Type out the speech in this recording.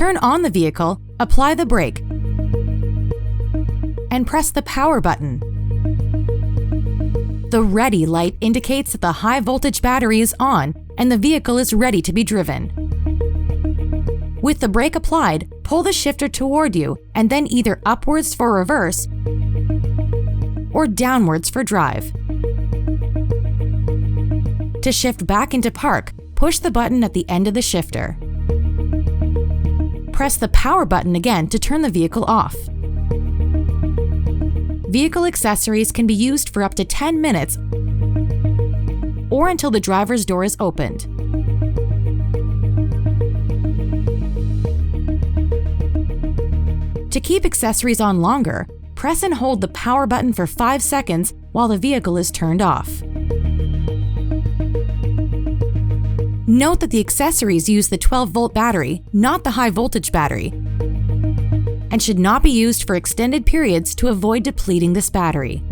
turn on the vehicle, apply the brake and press the power button. The ready light indicates that the high voltage battery is on and the vehicle is ready to be driven. With the brake applied, pull the shifter toward you and then either upwards for reverse or downwards for drive. To shift back into park, push the button at the end of the shifter. Press the power button again to turn the vehicle off. Vehicle accessories can be used for up to 10 minutes or until the driver's door is opened. To keep accessories on longer, press and hold the power button for 5 seconds while the vehicle is turned off. Note that the accessories use the 12-volt battery, not the high-voltage battery, and should not be used for extended periods to avoid depleting this battery.